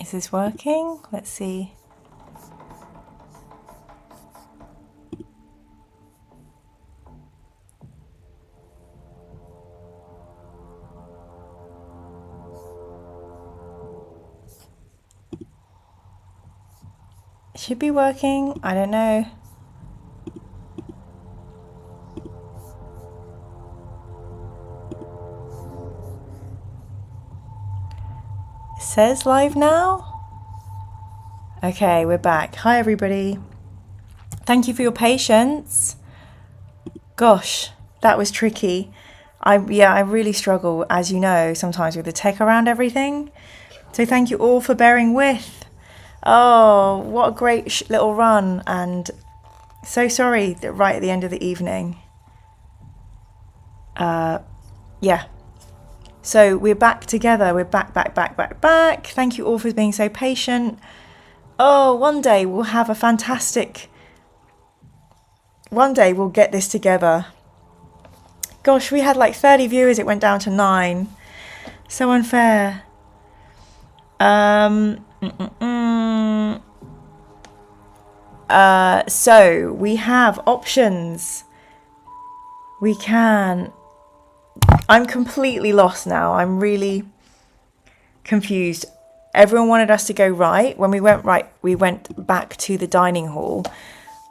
Is this working? Let's see. It should be working. I don't know. It says live now. Okay, we're back. Hi, everybody. Thank you for your patience. Gosh, that was tricky. I really struggle, as you know, sometimes with the tech around everything. So thank you all for bearing with. Oh, what a great little run, and so sorry that right at the end of the evening. Yeah. So we're back together. We're back. Thank you all for being so patient. Oh, one day we'll have a fantastic... One day we'll get this together. Gosh, we had like 30 viewers. It went down to 9. So unfair. So we have options. We can... I'm completely lost now. I'm really confused. Everyone wanted us to go right. When we went right, we went back to the dining hall.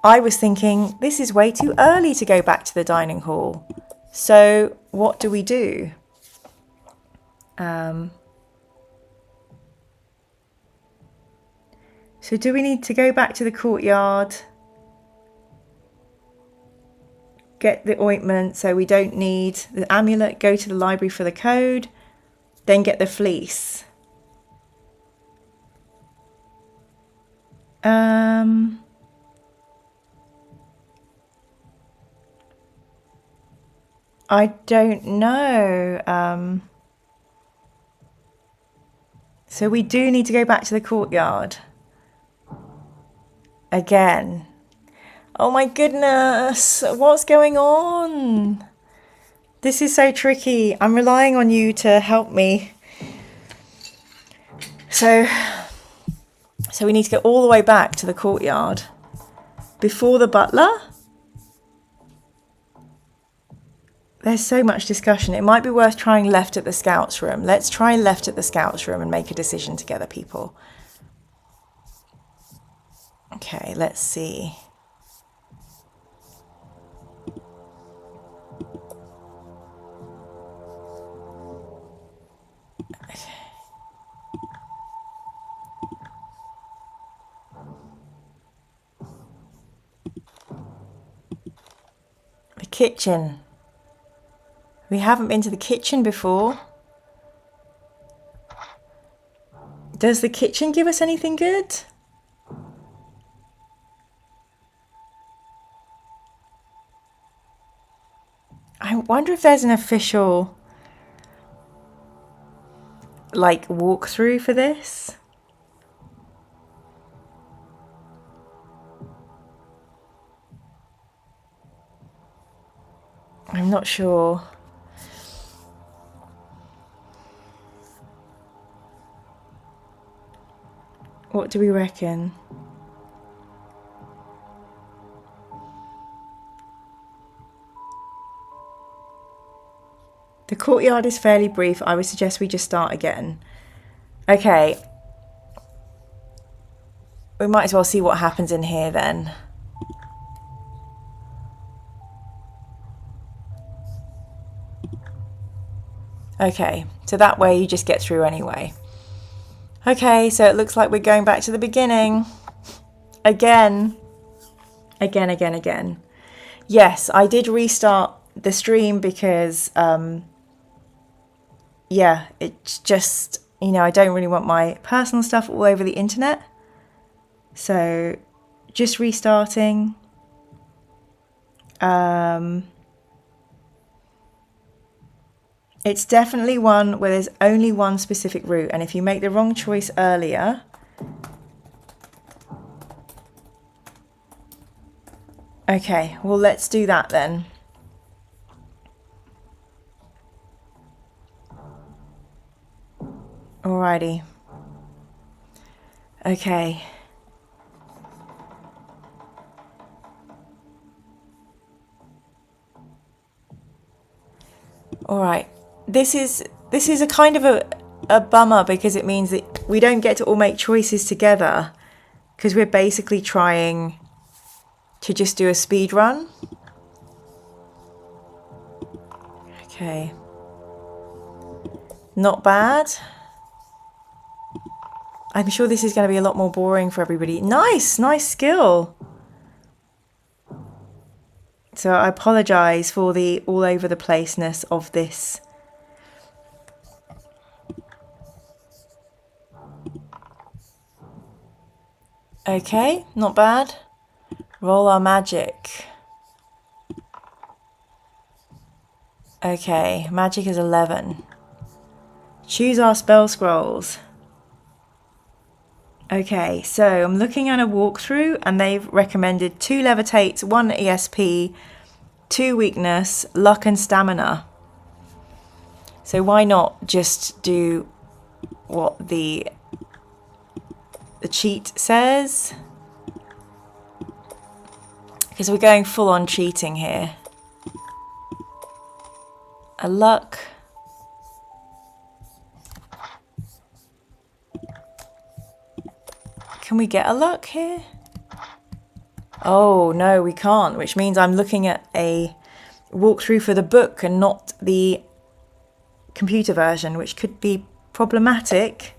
I was thinking, this is way too early to go back to the dining hall. So what do we do? So do we need to go back to the courtyard? Get the ointment, so we don't need the amulet. Go to the library for the code. Then get the fleece. I don't know. So we do need to go back to the courtyard. Again. Oh my goodness. What's going on? This is so tricky. I'm relying on you to help me. So we need to go all the way back to the courtyard. Before the butler? There's so much discussion. It might be worth trying left at the scouts room. Let's try left at the scouts room and make a decision together, people. Okay, let's see. Okay. The kitchen. We haven't been to the kitchen before. Does the kitchen give us anything good? I wonder if there's an official like walkthrough for this. I'm not sure. What do we reckon? The courtyard is fairly brief. I would suggest we just start again. Okay. We might as well see what happens in here then. Okay, so that way you just get through anyway. Okay, so it looks like we're going back to the beginning. Again. Yes, I did restart the stream because, yeah, it's just, you know, I don't really want my personal stuff all over the internet. So, just restarting. It's definitely one where there's only one specific route, and if you make the wrong choice earlier, okay, well, let's do that then. Alrighty. Okay. All right. This is a kind of a bummer because it means that we don't get to all make choices together because we're basically trying to just do a speed run. Okay. Not bad. I'm sure this is going to be a lot more boring for everybody. Nice skill. So I apologise for the all over the placeness of this. Okay, not bad. Roll our magic. Okay, magic is 11. Choose our spell scrolls. Okay, so I'm looking at a walkthrough and they've recommended 2 levitates, 1 ESP, 2 weakness, luck and stamina. So why not just do what the cheat says? Because we're going full on cheating here. A luck. Can we get a luck here? Oh, no, we can't, which means I'm looking at a walkthrough for the book and not the computer version, which could be problematic.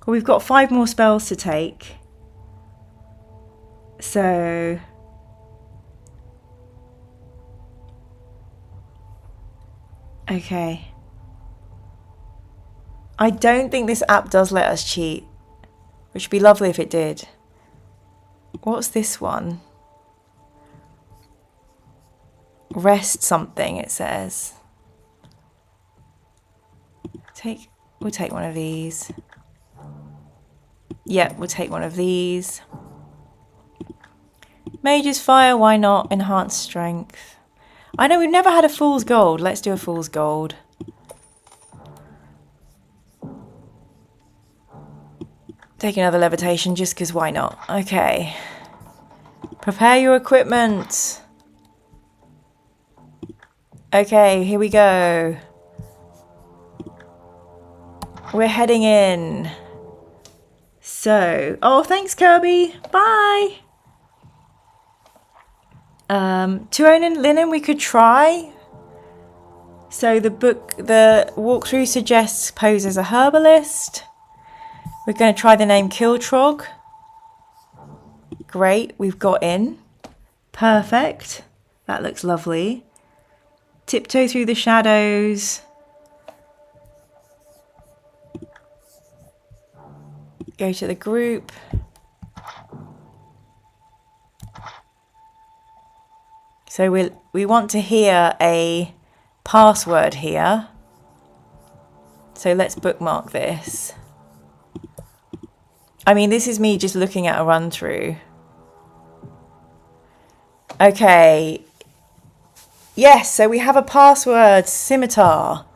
Well, we've got 5 more spells to take. So... okay. I don't think this app does let us cheat, which would be lovely if it did. What's this one? Rest something, it says. We'll take one of these. Yep, we'll take one of these. Mage's Fire, why not? Enhanced Strength. I know we've never had a Fool's Gold. Let's do a Fool's Gold. Take another levitation just because why not? Okay. Prepare your equipment. Okay, here we go. We're heading in. So, oh, thanks, Kirby. Bye. Tuonin Linen we could try. So the walkthrough suggests pose as a herbalist. We're going to try the name Kiltrog. Great, we've got in. Perfect. That looks lovely. Tiptoe through the shadows. Go to the group. So we want to hear a password here. So let's bookmark this. I mean, this is me just looking at a run through. Okay. Yes, so we have a password, scimitar.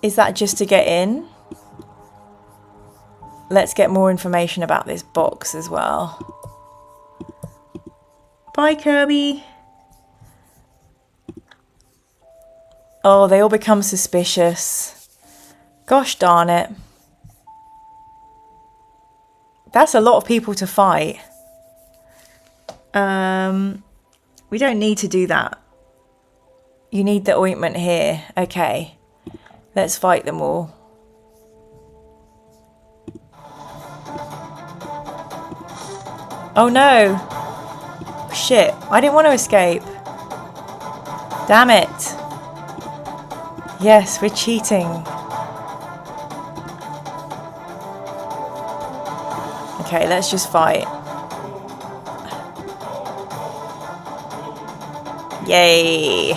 Is that just to get in? Let's get more information about this box as well. Bye, Kirby. Oh, they all become suspicious. Gosh darn it. That's a lot of people to fight. We don't need to do that. You need the ointment here. Okay. Let's fight them all. Oh no. Shit. I didn't want to escape. Damn it. Yes, we're cheating. Okay, let's just fight. Yay.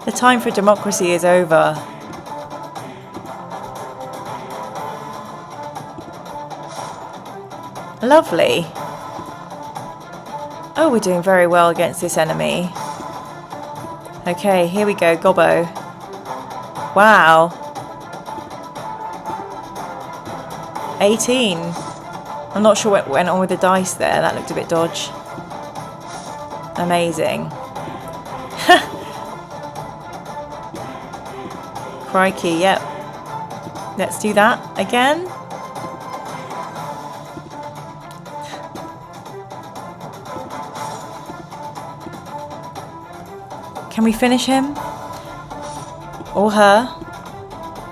The time for democracy is over. Lovely. Oh, we're doing very well against this enemy. Okay, here we go, gobbo. Wow. 18. I'm not sure what went on with the dice there. That looked a bit dodge. Amazing. Crikey, yep. Let's do that again. Can we finish him? Or her?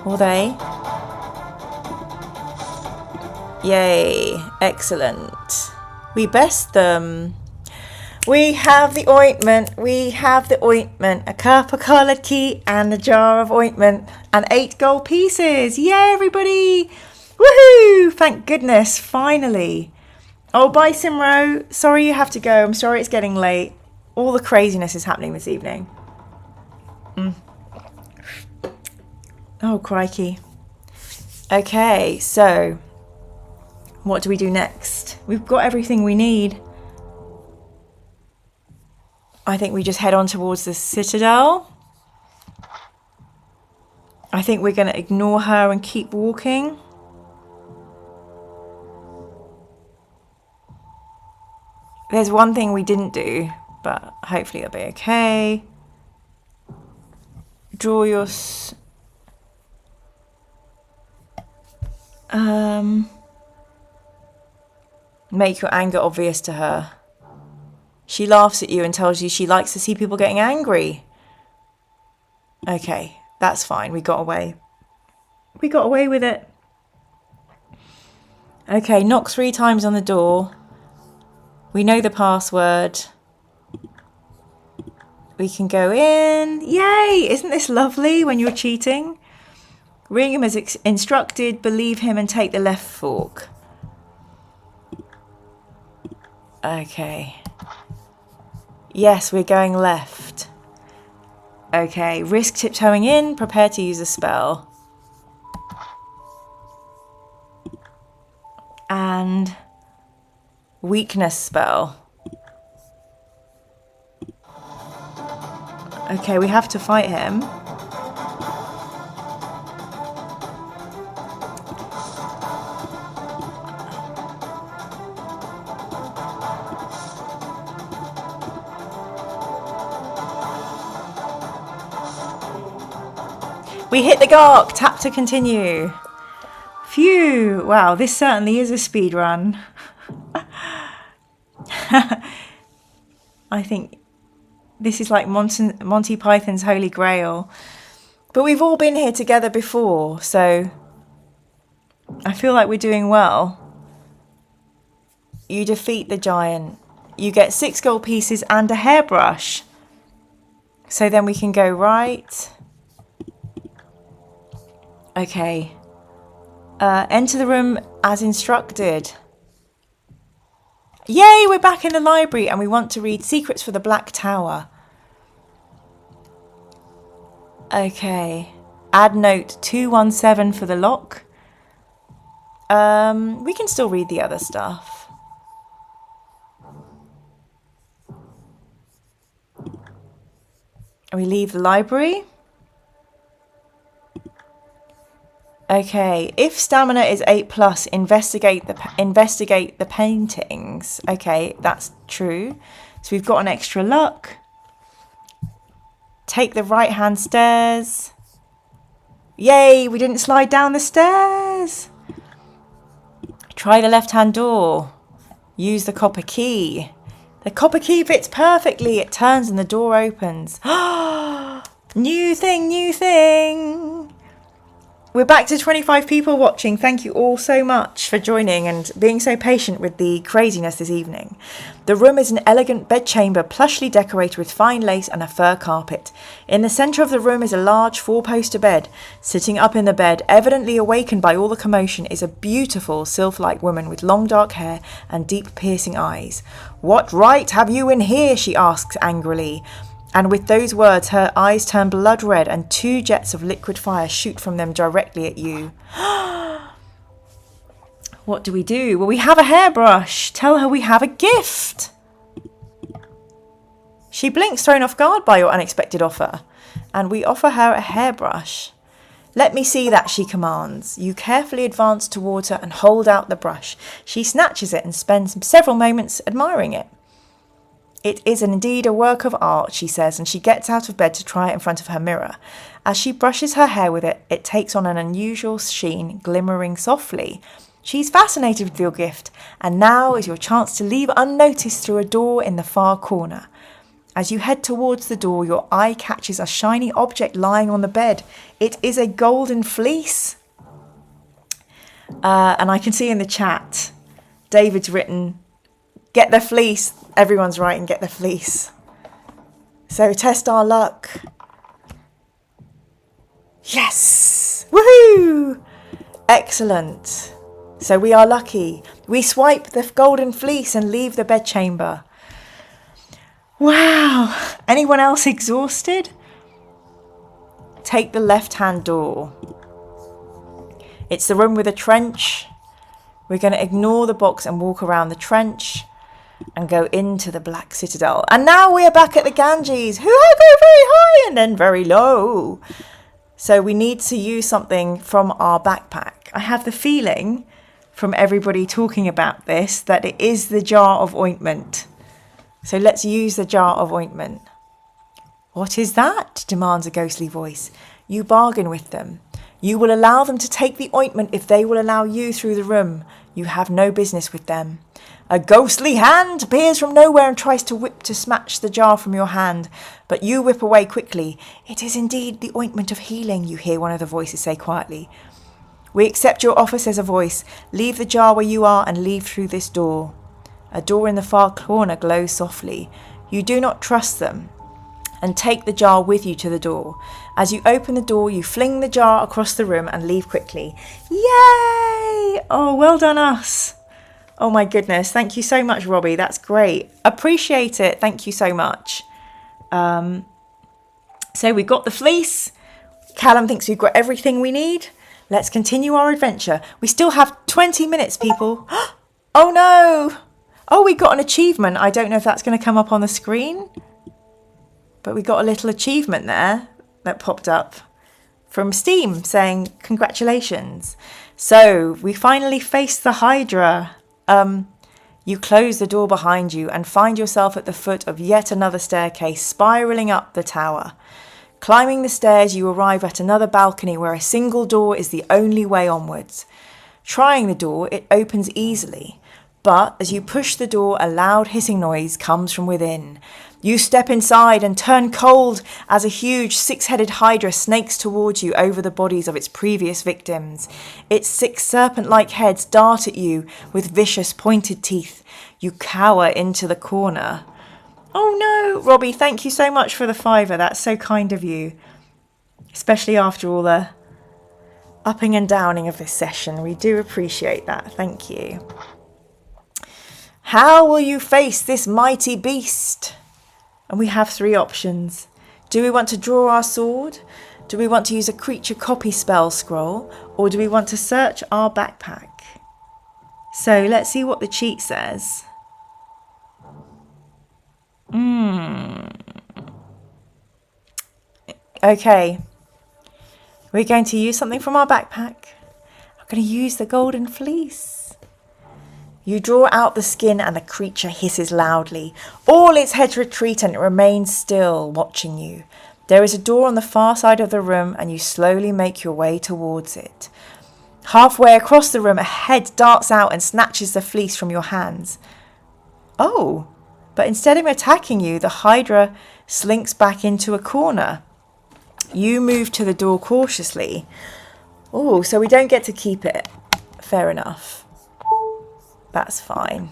Or they? Yay, excellent. We best them. We have the ointment, we have the ointment. A cup of coloured key and a jar of ointment. And 8 gold pieces. Yay, everybody. Woohoo! Thank goodness, finally. Oh, bye, Simro. Sorry you have to go. I'm sorry it's getting late. All the craziness is happening this evening. Oh, crikey. Okay, so what do we do next? We've got everything we need. I think we just head on towards the Citadel. I think we're going to ignore her and keep walking. There's one thing we didn't do, but hopefully it'll be okay. Draw your... Make your anger obvious to her. She laughs at you and tells you she likes to see people getting angry. Okay, that's fine. We got away. We got away with it. Okay, knock 3 times on the door. We know the password. We can go in. Yay! Isn't this lovely when you're cheating? Ring him as instructed, believe him and take the left fork. Okay. Yes, we're going left. Okay, risk tiptoeing in, prepare to use a spell. And weakness spell. Okay, we have to fight him. We hit the Gark! Tap to continue. Phew! Wow, this certainly is a speed run. I think this is like Monty Python's Holy Grail. But we've all been here together before, so I feel like we're doing well. You defeat the giant. You get 6 gold pieces and a hairbrush. So then we can go right. Okay. Enter the room as instructed. Yay, we're back in the library and we want to read Secrets for the Black Tower. Okay. Add note 217 for the lock. We can still read the other stuff. We leave the library. Okay, if stamina is 8+, investigate the paintings. Okay, that's true. So we've got an extra luck. Take the right-hand stairs. Yay, we didn't slide down the stairs. Try the left-hand door. Use the copper key. The copper key fits perfectly. It turns and the door opens. New thing, new thing. We're back to 25 people watching. Thank you all so much for joining and being so patient with the craziness this evening. The room is an elegant bedchamber plushly decorated with fine lace and a fur carpet. In the centre of the room is a large 4-poster bed. Sitting up in the bed, evidently awakened by all the commotion, is a beautiful sylph-like woman with long dark hair and deep piercing eyes. "What right have you in here?" she asks angrily. And with those words, her eyes turn blood red and 2 jets of liquid fire shoot from them directly at you. What do we do? Well, we have a hairbrush. Tell her we have a gift. She blinks, thrown off guard by your unexpected offer, and we offer her a hairbrush. Let me see that, she commands. You carefully advance towards her and hold out the brush. She snatches it and spends several moments admiring it. It is indeed a work of art, she says, and she gets out of bed to try it in front of her mirror. As she brushes her hair with it, it takes on an unusual sheen, glimmering softly. She's fascinated with your gift, and now is your chance to leave unnoticed through a door in the far corner. As you head towards the door, your eye catches a shiny object lying on the bed. It is a golden fleece. And I can see in the chat, David's written, get the fleece. Everyone's writing, get the fleece. So test our luck. Yes! Woohoo! Excellent. So we are lucky. We swipe the golden fleece and leave the bedchamber. Wow! Anyone else exhausted? Take the left-hand door. It's the room with a trench. We're going to ignore the box and walk around the trench and go into the Black Citadel. And now we are back at the Ganges, who go very high and then very low. So we need to use something from our backpack. I have the feeling from everybody talking about this that it is the jar of ointment. So let's use the jar of ointment. What is that? Demands a ghostly voice. You bargain with them. You will allow them to take the ointment if they will allow you through the room. You have no business with them. A ghostly hand appears from nowhere and tries to smash the jar from your hand, but you whip away quickly. It is indeed the ointment of healing, you hear one of the voices say quietly. We accept your offer, says a voice. Leave the jar where you are and leave through this door. A door in the far corner glows softly. You do not trust them and take the jar with you to the door. As you open the door, you fling the jar across the room and leave quickly. Yay! Oh, well done us. Oh my goodness. Thank you so much, Robbie. That's great. Appreciate it. Thank you so much. So we got the fleece. Callum thinks we've got everything we need. Let's continue our adventure. We still have 20 minutes, people. Oh no! Oh, we got an achievement. I don't know if that's going to come up on the screen, but we got a little achievement there that popped up from Steam saying, congratulations. So we finally faced the Hydra. You close the door behind you and find yourself at the foot of yet another staircase spiraling up the tower. Climbing the stairs, you arrive at another balcony where a single door is the only way onwards. Trying the door, it opens easily. But as you push the door, a loud hissing noise comes from within. You step inside and turn cold as a huge six-headed hydra snakes towards you over the bodies of its previous victims. Its 6 serpent-like heads dart at you with vicious pointed teeth. You cower into the corner. Oh no, Robbie, thank you so much for the £5. That's so kind of you. Especially after all the upping and downing of this session. We do appreciate that. Thank you. How will you face this mighty beast? And we have 3 options. Do we want to draw our sword? Do we want to use a creature copy spell scroll? Or do we want to search our backpack? So let's see what the cheat says. Okay. We're going to use something from our backpack. I'm going to use the golden fleece. You draw out the skin and the creature hisses loudly. All its heads retreat and it remains still, watching you. There is a door on the far side of the room and you slowly make your way towards it. Halfway across the room, a head darts out and snatches the fleece from your hands. Oh, but instead of attacking you, the Hydra slinks back into a corner. You move to the door cautiously. Oh, so we don't get to keep it. Fair enough. That's fine.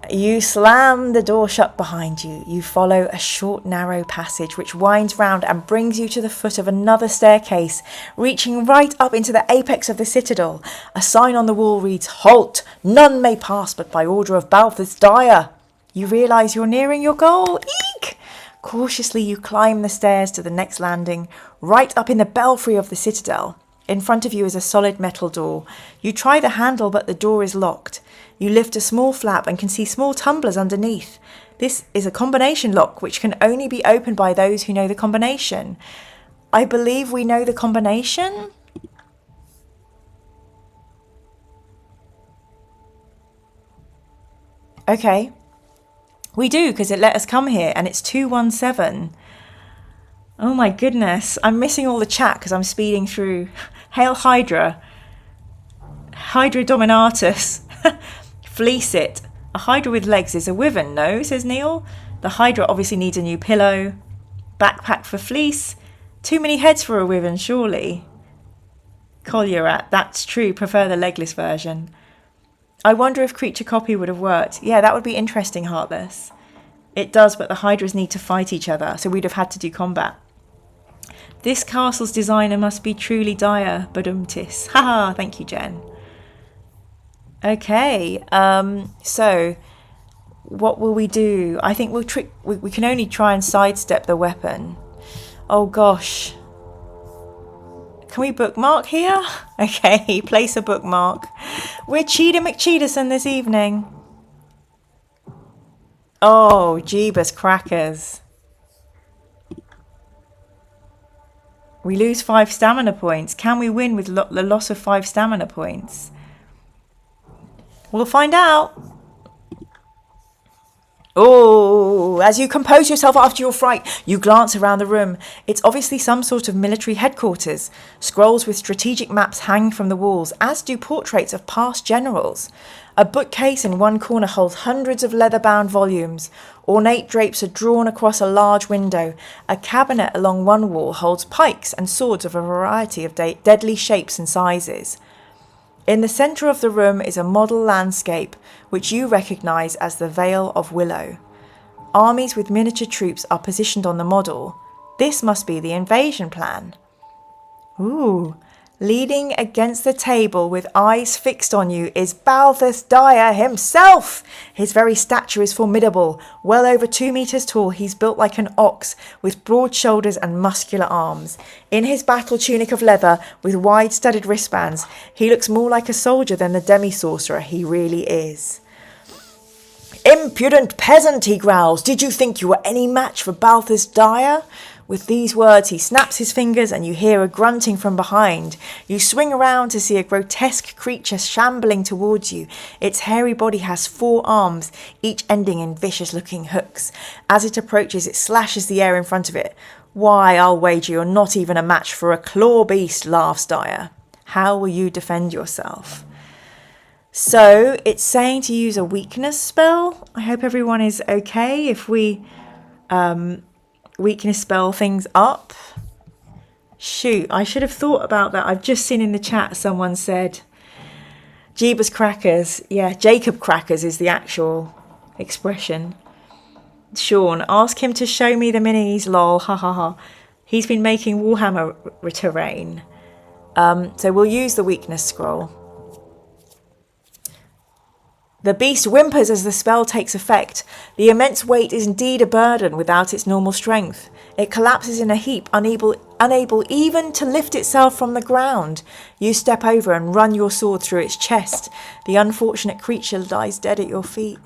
You slam the door shut behind you. You follow a short, narrow passage which winds round and brings you to the foot of another staircase, reaching right up into the apex of the citadel. A sign on the wall reads, "Halt! None may pass but by order of Balthus Dyer." You realise you're nearing your goal. Eek! Cautiously, you climb the stairs to the next landing, right up in the belfry of the citadel. In front of you is a solid metal door. You try the handle, but the door is locked. You lift a small flap and can see small tumblers underneath. This is a combination lock which can only be opened by those who know the combination. I believe we know the combination. Okay. We do, because it let us come here, and it's 217. Oh my goodness. I'm missing all the chat because I'm speeding through. Hail Hydra. Hydra Dominatus. Fleece it. A Hydra with legs is a wyvern, no, says Neil. The Hydra obviously needs a new pillow. Backpack for fleece. Too many heads for a wyvern, surely. Collierat, that's true. Prefer the legless version. I wonder if creature copy would have worked. Yeah, that would be interesting, Heartless. It does, but the Hydras need to fight each other, so we'd have had to do combat. This castle's designer must be truly dire, badumtis. Haha, thank you, Jen. Okay, so what will we do? I think we can only try and sidestep the weapon. Oh gosh. Can we bookmark here? Okay, place a bookmark. We're Cheetah McCheetahson this evening. Oh, Jeebus crackers. We lose 5 stamina points. Can we win with the loss of 5 stamina points? We'll find out. Oh, as you compose yourself after your fright, you glance around the room. It's obviously some sort of military headquarters. Scrolls with strategic maps hang from the walls, as do portraits of past generals. A bookcase in one corner holds hundreds of leather-bound volumes. Ornate drapes are drawn across a large window. A cabinet along one wall holds pikes and swords of a variety of deadly shapes and sizes. In the centre of the room is a model landscape, which you recognise as the Vale of Willow. Armies with miniature troops are positioned on the model. This must be the invasion plan. Ooh. Leaning against the table with eyes fixed on you is Balthus Dyer himself. His very stature is formidable. Well over 2 meters tall, he's built like an ox with broad shoulders and muscular arms. In his battle tunic of leather with wide studded wristbands, he looks more like a soldier than the demi-sorcerer he really is. Impudent peasant, he growls. Did you think you were any match for Balthus Dyer? With these words, he snaps his fingers and you hear a grunting from behind. You swing around to see a grotesque creature shambling towards you. Its hairy body has 4 arms, each ending in vicious-looking hooks. As it approaches, it slashes the air in front of it. Why, I'll wager you're not even a match for a claw beast, laughs Dyer. How will you defend yourself? So, it's saying to use a weakness spell. I hope everyone is okay if we... weakness spell things up. Shoot, I should have thought about that. I've just seen in the chat someone said Jeebus crackers. Yeah, Jacob crackers is the actual expression. Sean, ask him to show me the minis, lol, ha ha ha. He's been making Warhammer terrain. So we'll use the weakness scroll. The beast whimpers as the spell takes effect. The immense weight is indeed a burden without its normal strength. It collapses in a heap, unable even to lift itself from the ground. You step over and run your sword through its chest. The unfortunate creature lies dead at your feet.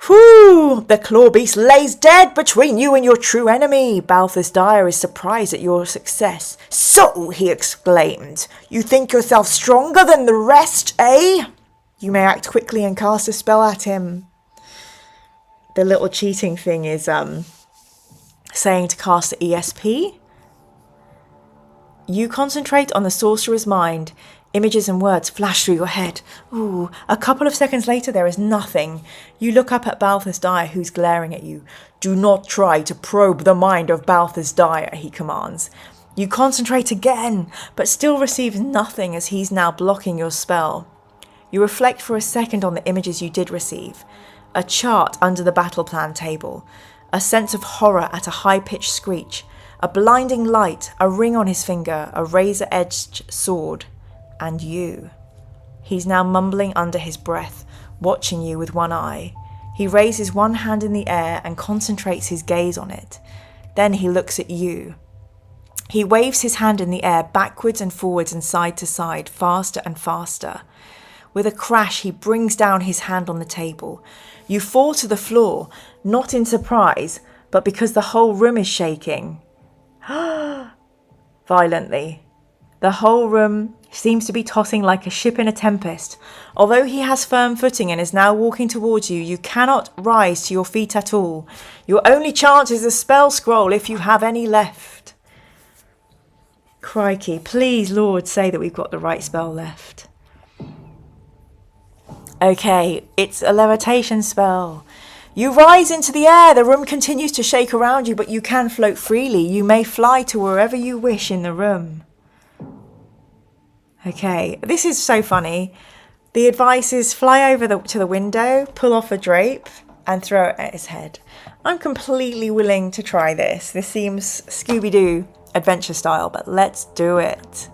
Whew! The claw beast lays dead between you and your true enemy. Balthus Dyer is surprised at your success. So, he exclaimed, you think yourself stronger than the rest, eh? You may act quickly and cast a spell at him. The little cheating thing is saying to cast the ESP. You concentrate on the sorcerer's mind. Images and words flash through your head. Ooh, a couple of seconds later there is nothing. You look up at Balthus Dyer, who's glaring at you. Do not try to probe the mind of Balthus Dyer, he commands. You concentrate again, but still receive nothing as he's now blocking your spell. You reflect for a second on the images you did receive. A chart under the battle plan table. A sense of horror at a high-pitched screech. A blinding light, a ring on his finger, a razor-edged sword. And you. He's now mumbling under his breath, watching you with one eye. He raises one hand in the air and concentrates his gaze on it. Then he looks at you. He waves his hand in the air backwards and forwards and side to side, faster and faster. With a crash, he brings down his hand on the table. You fall to the floor, not in surprise, but because the whole room is shaking. Violently. The whole room seems to be tossing like a ship in a tempest. Although he has firm footing and is now walking towards you, you cannot rise to your feet at all. Your only chance is a spell scroll if you have any left. Crikey, please, Lord, say that we've got the right spell left. Okay, it's a levitation spell. You rise into the air. The room continues to shake around you, but you can float freely. You may fly to wherever you wish in the room. Okay, this is so funny. The advice is fly over to the window, pull off a drape, and throw it at his head. I'm completely willing to try this. This seems Scooby-Doo adventure style, but let's do it.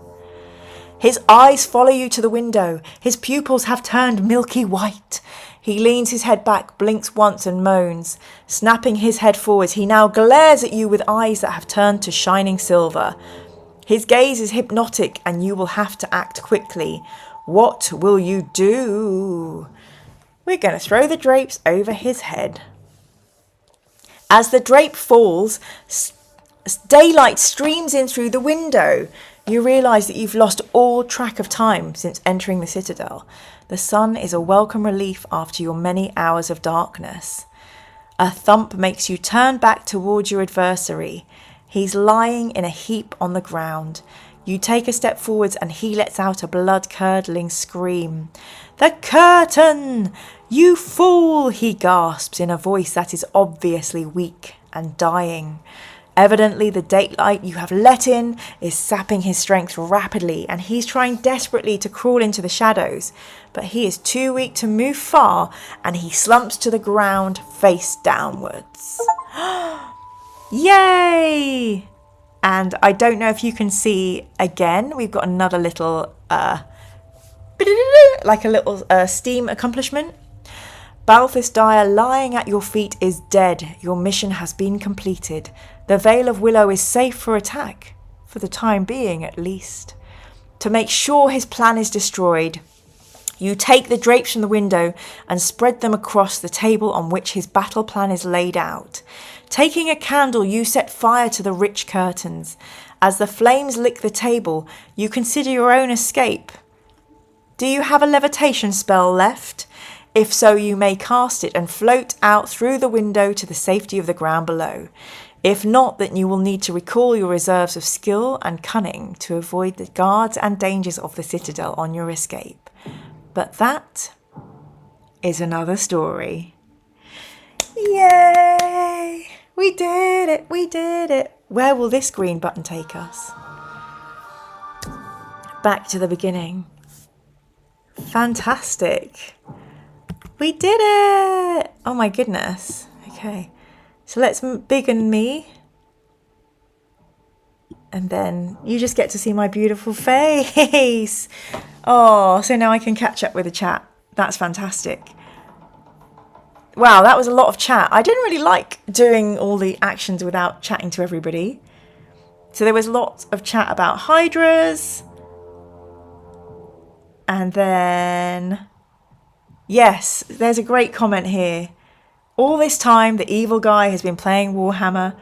His eyes follow you to the window. His pupils have turned milky white. He leans his head back, blinks once and moans. Snapping his head forwards, he now glares at you with eyes that have turned to shining silver. His gaze is hypnotic and you will have to act quickly. What will you do? We're going to throw the drapes over his head. As the drape falls, daylight streams in through the window. You realise that you've lost all track of time since entering the Citadel. The sun is a welcome relief after your many hours of darkness. A thump makes you turn back towards your adversary. He's lying in a heap on the ground. You take a step forwards and he lets out a blood-curdling scream. "The curtain! You fool!" he gasps in a voice that is obviously weak and dying. Evidently, the daylight you have let in is sapping his strength rapidly, and he's trying desperately to crawl into the shadows. But he is too weak to move far, and he slumps to the ground face downwards. Yay! And I don't know if you can see, again, we've got another little, like a little steam accomplishment. Balthus Dyer lying at your feet is dead. Your mission has been completed. The Vale of Willow is safe for attack, for the time being at least. To make sure his plan is destroyed, you take the drapes from the window and spread them across the table on which his battle plan is laid out. Taking a candle, you set fire to the rich curtains. As the flames lick the table, you consider your own escape. Do you have a levitation spell left? If so, you may cast it and float out through the window to the safety of the ground below. If not, then you will need to recall your reserves of skill and cunning to avoid the guards and dangers of the Citadel on your escape. But that is another story. Yay! We did it! We did it! Where will this green button take us? Back to the beginning. Fantastic! We did it! Oh my goodness. Okay. So let's biggen me. And then you just get to see my beautiful face. Oh, so now I can catch up with the chat. That's fantastic. Wow, that was a lot of chat. I didn't really like doing all the actions without chatting to everybody. So there was lots of chat about hydras. And then... yes, there's a great comment here. All this time, the evil guy has been playing Warhammer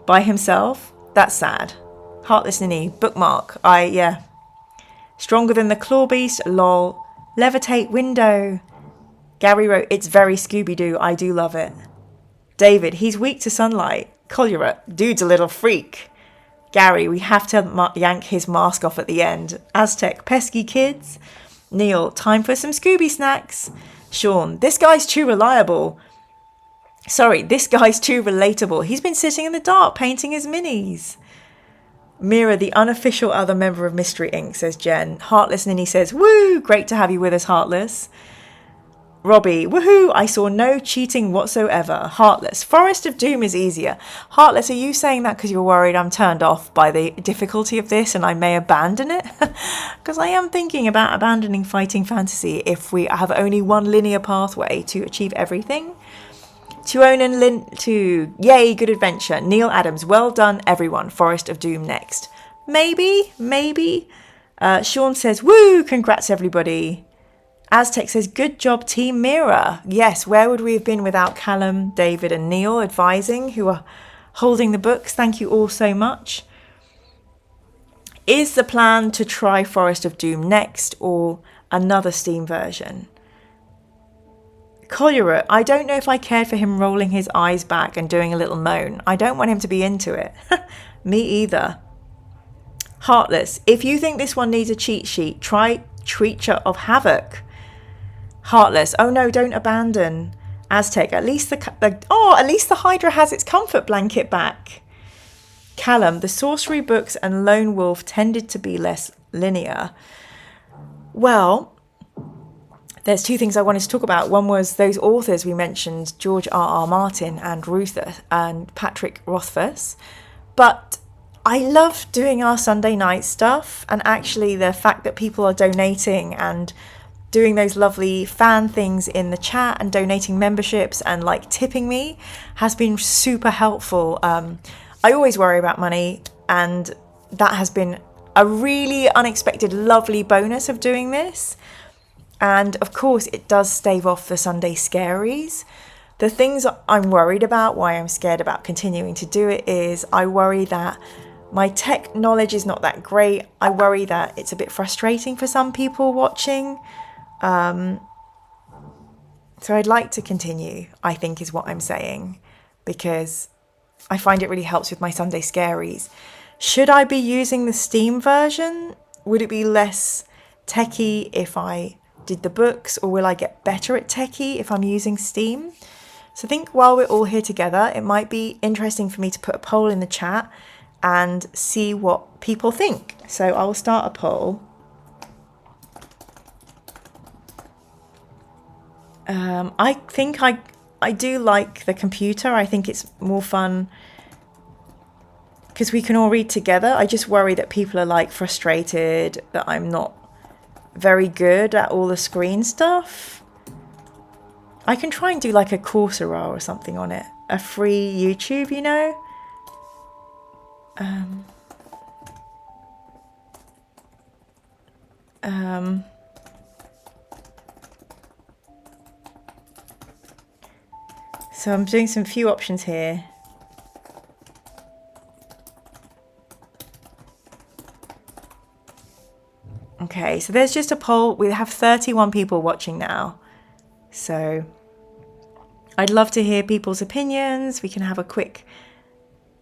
by himself. That's sad. Heartless Ninny, bookmark. Yeah. Stronger than the claw beast, lol. Levitate window. Gary wrote, it's very Scooby-Doo. I do love it. David, he's weak to sunlight. Collier, dude's a little freak. Gary, we have to yank his mask off at the end. Aztec, pesky kids. Neil, time for some Scooby snacks. Sean, this guy's too reliable. Sorry, this guy's too relatable. He's been sitting in the dark painting his minis. Mira, the unofficial other member of Mystery Inc., says Jen. Heartless Ninny says, woo, great to have you with us, Heartless. Robbie, woohoo, I saw no cheating whatsoever. Heartless, Forest of Doom is easier. Heartless, are you saying that because you're worried I'm turned off by the difficulty of this and I may abandon it? Because I am thinking about abandoning fighting fantasy if we have only one linear pathway to achieve everything. To own and yay, good adventure. Neil Adams, well done everyone. Forest of Doom next. Maybe. Sean says, woo, congrats everybody. Aztec says, good job, Team Mira. Yes, where would we have been without Callum, David and Neil advising, who are holding the books? Thank you all so much. Is the plan to try Forest of Doom next or another Steam version? Collier, I don't know if I cared for him rolling his eyes back and doing a little moan. I don't want him to be into it. Me either. Heartless, if you think this one needs a cheat sheet, try Creature of Havoc. Heartless, oh no, don't abandon Aztec. At least the Hydra has its comfort blanket back. Callum, the sorcery books and Lone Wolf tended to be less linear. Well, there's two things I wanted to talk about. One was those authors we mentioned, George R.R. Martin and Patrick Rothfuss. But I love doing our Sunday night stuff, and actually the fact that people are donating and doing those lovely fan things in the chat and donating memberships and like tipping me has been super helpful. I always worry about money, and that has been a really unexpected, lovely bonus of doing this. And of course, it does stave off the Sunday scaries. The things I'm worried about, why I'm scared about continuing to do it, is I worry that my tech knowledge is not that great. I worry that it's a bit frustrating for some people watching. So I'd like to continue, I think is what I'm saying, because I find it really helps with my Sunday scaries. Should I be using the Steam version? Would it be less techie if I did the books, or will I get better at techie if I'm using Steam? So I think while we're all here together, it might be interesting for me to put a poll in the chat and see what people think. So I will start a poll. I think I do like the computer. I think it's more fun because we can all read together. I just worry that people are like frustrated that I'm not very good at all the screen stuff. I can try and do like a Coursera or something on it. A free YouTube, you know? So I'm doing some few options here. Okay, so there's just a poll. We have 31 people watching now. So I'd love to hear people's opinions. We can have a quick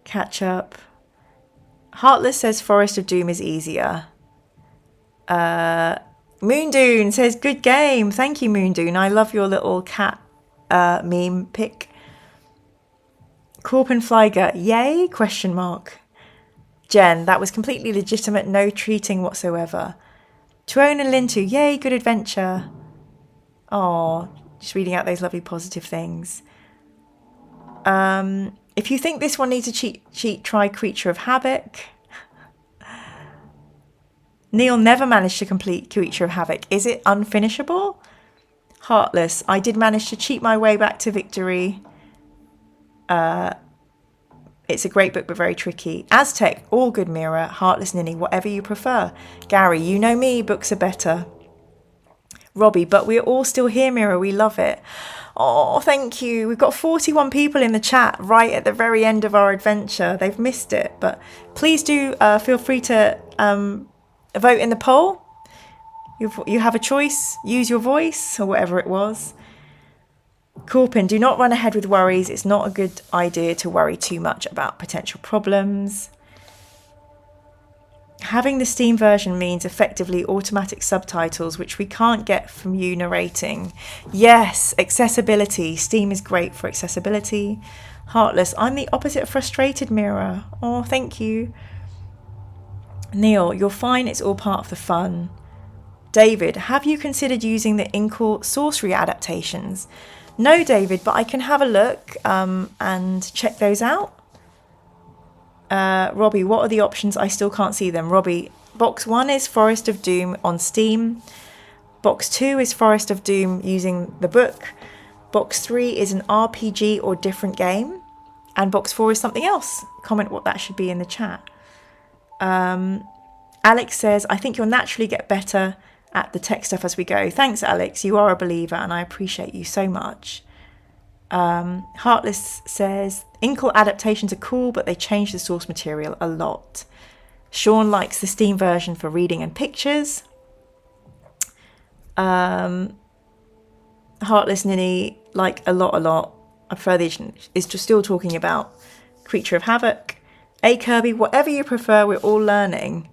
catch up. Heartless says Forest of Doom is easier. Moondoon says good game. Thank you, Moondoon. I love your little cat meme pic. Korpenfleiger, yay? Question mark. Jen, that was completely legitimate, no treating whatsoever. Tuone and Lintu, yay, good adventure. Oh, just reading out those lovely positive things. If you think this one needs a cheat, try Creature of Havoc. Neil never managed to complete Creature of Havoc. Is it unfinishable? Heartless, I did manage to cheat my way back to victory. It's a great book, but very tricky. Aztec, all good, Mira. Heartless, Ninny, whatever you prefer. Gary, you know me, books are better. Robbie, but we're all still here, Mira. We love it. Oh, thank you. We've got 41 people in the chat right at the very end of our adventure. They've missed it, but please do feel free to vote in the poll. You have a choice. Use your voice or whatever it was. Corpin, do not run ahead with worries. It's not a good idea to worry too much about potential problems. Having the Steam version means effectively automatic subtitles, which we can't get from you narrating. Yes, accessibility. Steam is great for accessibility. Heartless, I'm the opposite of frustrated, Mira. Oh, thank you. Neil, you're fine. It's all part of the fun. David, have you considered using the Inkle sorcery adaptations? No, David, but I can have a look and check those out. Robbie, what are the options? I still can't see them. Robbie, box 1 is Forest of Doom on Steam. Box 2 is Forest of Doom using the book. Box 3 is an RPG or different game. And box 4 is something else. Comment what that should be in the chat. Alex says, I think you'll naturally get better at the tech stuff as we go. Thanks, Alex. You are a believer, and I appreciate you so much. Heartless says, Inkle adaptations are cool, but they change the source material a lot. Sean likes the Steam version for reading and pictures. Heartless Ninny, like a lot. I prefer the edition. Is just still talking about Creature of Havoc. A Kirby, whatever you prefer, we're all learning.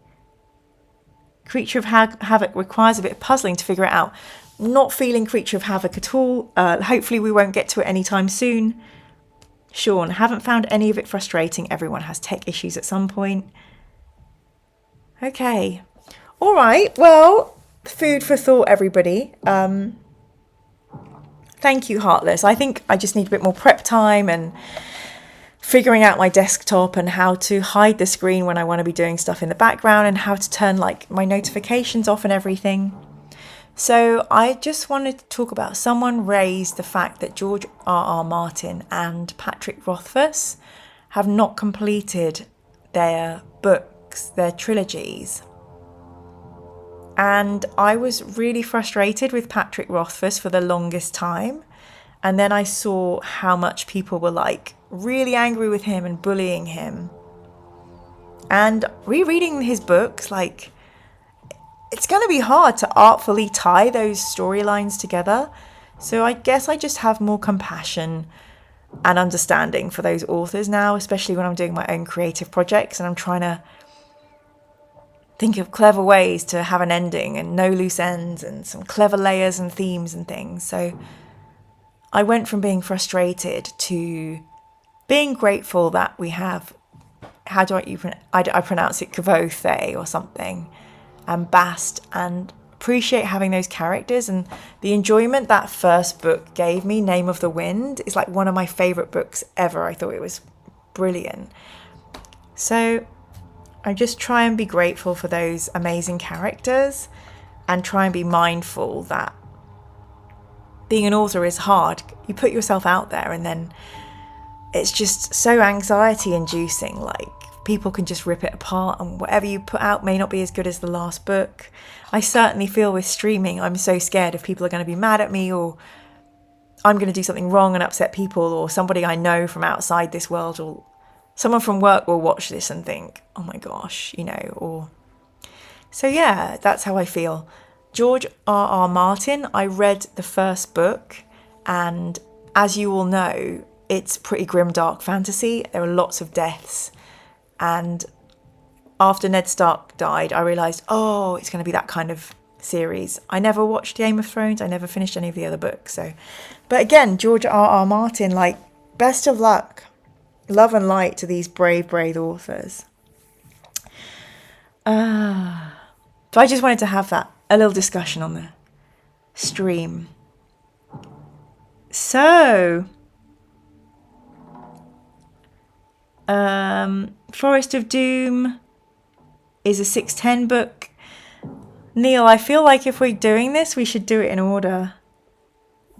Creature of Havoc requires a bit of puzzling to figure it out. Not feeling Creature of Havoc at all. Hopefully we won't get to it anytime soon. Sean, haven't found any of it frustrating. Everyone has tech issues at some point. Okay. All right. Well, food for thought, everybody. Thank you, Heartless. I think I just need a bit more prep time and figuring out my desktop and how to hide the screen when I want to be doing stuff in the background and how to turn like my notifications off and everything. So I just wanted to talk about, someone raised the fact that George R.R. Martin and Patrick Rothfuss have not completed their books, their trilogies. And I was really frustrated with Patrick Rothfuss for the longest time. And then I saw how much people were like really angry with him and bullying him. And rereading his books, like, it's going to be hard to artfully tie those storylines together. So I guess I just have more compassion and understanding for those authors now, especially when I'm doing my own creative projects and I'm trying to think of clever ways to have an ending and no loose ends and some clever layers and themes and things. So I went from being frustrated to being grateful that we have, how do I pronounce it, Kvothe or something, and Bast, and appreciate having those characters and the enjoyment that first book gave me. Name of the Wind is like one of my favourite books ever. I thought it was brilliant. So I just try and be grateful for those amazing characters and try and be mindful that being an author is hard. You put yourself out there and then it's just so anxiety inducing. Like, people can just rip it apart and whatever you put out may not be as good as the last book. I certainly feel with streaming, I'm so scared if people are going to be mad at me, or I'm going to do something wrong and upset people, or somebody I know from outside this world, or someone from work will watch this and think, oh my gosh, you know, or... So yeah, that's how I feel. George R.R. Martin, I read the first book, and as you all know, it's pretty grim, dark fantasy. There are lots of deaths. And after Ned Stark died, I realised, oh, it's going to be that kind of series. I never watched Game of Thrones. I never finished any of the other books. So, but again, George R.R. Martin, like, best of luck. Love and light to these brave authors. So I just wanted to have a little discussion on the stream. So, Forest of Doom is a 610 book. Neil, I feel like if we're doing this, we should do it in order.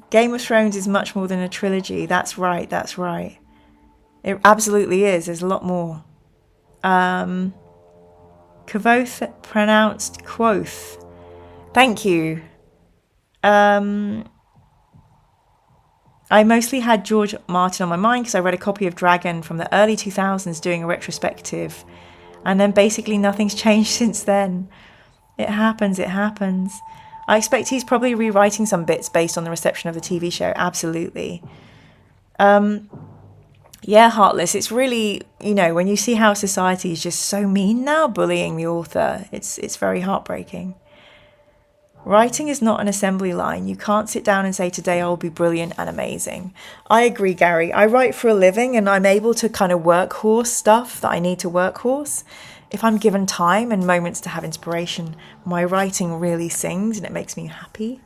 Game of Thrones is much more than a trilogy. That's right. It absolutely is. There's a lot more. Kvoth, pronounced Quoth. Thank you. I mostly had George Martin on my mind because I read a copy of Dragon from the early 2000s doing a retrospective, and then basically nothing's changed since then. It happens. I expect he's probably rewriting some bits based on the reception of the TV show. Absolutely. Yeah, Heartless, it's really, you know, when you see how society is just so mean now, bullying the author, it's very heartbreaking. Writing is not an assembly line. You can't sit down and say, today I'll be brilliant and amazing. I agree, Gary. I write for a living and I'm able to kind of workhorse stuff that I need to workhorse. If I'm given time and moments to have inspiration, my writing really sings and it makes me happy.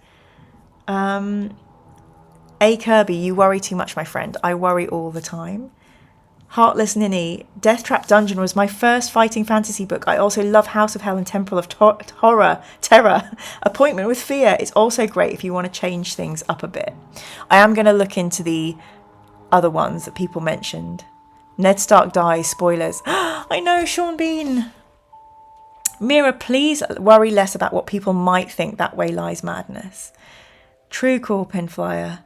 A. Kirby, you worry too much, my friend. I worry all the time. Heartless Ninny, Death Trap Dungeon was my first fighting fantasy book. I also love House of Hell and Temple of Terror. Appointment with Fear is also great if you want to change things up a bit. I am going to look into the other ones that people mentioned. Ned Stark dies, spoilers. I know, Sean Bean. Mira, please worry less about what people might think. That way lies madness. True call, Pinflyer.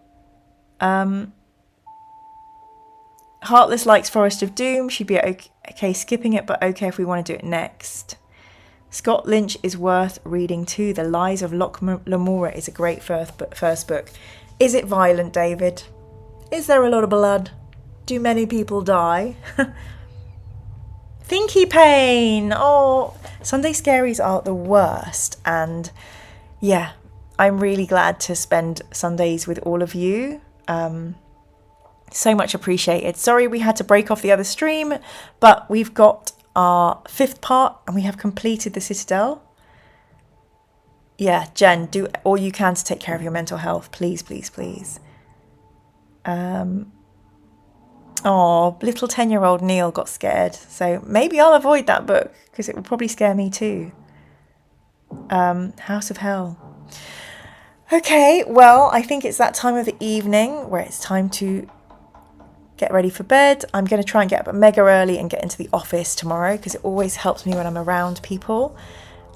Heartless likes Forest of Doom. She'd be okay skipping it, but okay if we want to do it next. Scott Lynch is worth reading too. The Lies of Locke Lamora is a great first book. Is it violent, David? Is there a lot of blood? Do many people die? Thinky Pain! Oh, Sunday Scaries are the worst. And yeah, I'm really glad to spend Sundays with all of you. So much appreciated. Sorry we had to break off the other stream, but we've got our 5th part and we have completed the Citadel. Yeah, Jen, do all you can to take care of your mental health. Please, please, please. Oh, little 10-year-old Neil got scared. So maybe I'll avoid that book because it will probably scare me too. House of Hell. Okay, well, I think it's that time of the evening where it's time to get ready for bed. I'm going to try and get up mega early and get into the office tomorrow because it always helps me when I'm around people.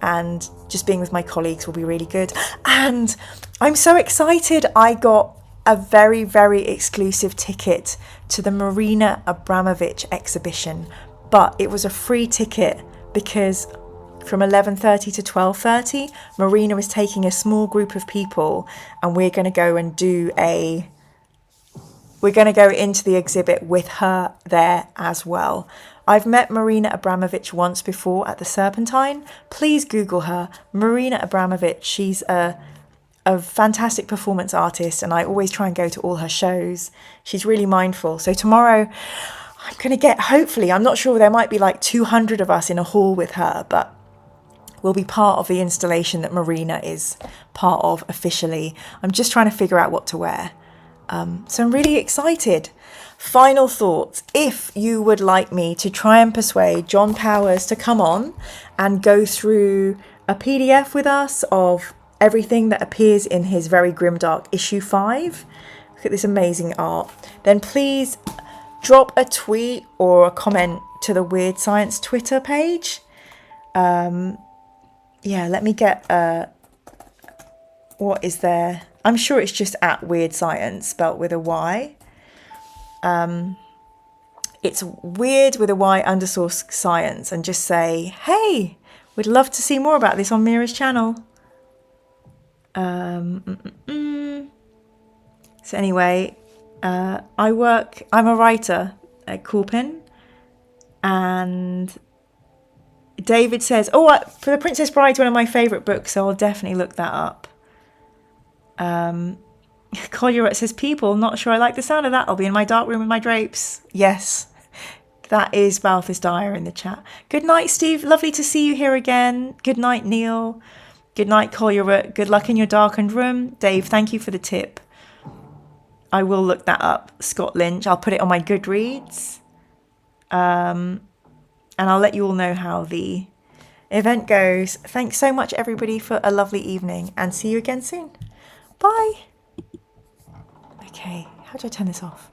And just being with my colleagues will be really good. And I'm so excited. I got a very, very exclusive ticket to the Marina Abramovich exhibition. But it was a free ticket because from 11:30 to 12:30, Marina is taking a small group of people and we're going to go and we're going to go into the exhibit with her there as well. I've met Marina Abramovich once before at the Serpentine. Please Google her. Marina Abramovich. She's a fantastic performance artist and I always try and go to all her shows. She's really mindful. So tomorrow I'm going to get, hopefully, I'm not sure, there might be like 200 of us in a hall with her, but we'll be part of the installation that Marina is part of officially. I'm just trying to figure out what to wear. So I'm really excited. Final thoughts. If you would like me to try and persuade John Powers to come on and go through a PDF with us of everything that appears in his very grimdark issue 5, look at this amazing art, then please drop a tweet or a comment to the Weird Science Twitter page. Yeah, let me get what is there? I'm sure it's just at Weird Science, spelt with a Y. It's weird with a Y _ science, and just say, hey, we'd love to see more about this on Mira's channel. So anyway, I'm a writer at Coolpin, and David says, oh, for The Princess Bride's one of my favourite books, so I'll definitely look that up. Collier says, people, not sure I like the sound of that. I'll be in my dark room with my drapes. Yes, that is Balthus Dyer in the chat. Good night, Steve. Lovely to see you here again. Good night, Neil. Good night, Collier. Good luck in your darkened room. Dave, thank you for the tip. I will look that up. Scott Lynch. I'll put it on my Goodreads. And I'll let you all know how the event goes. Thanks so much, everybody, for a lovely evening, and see you again soon. Bye. Okay, how do I turn this off?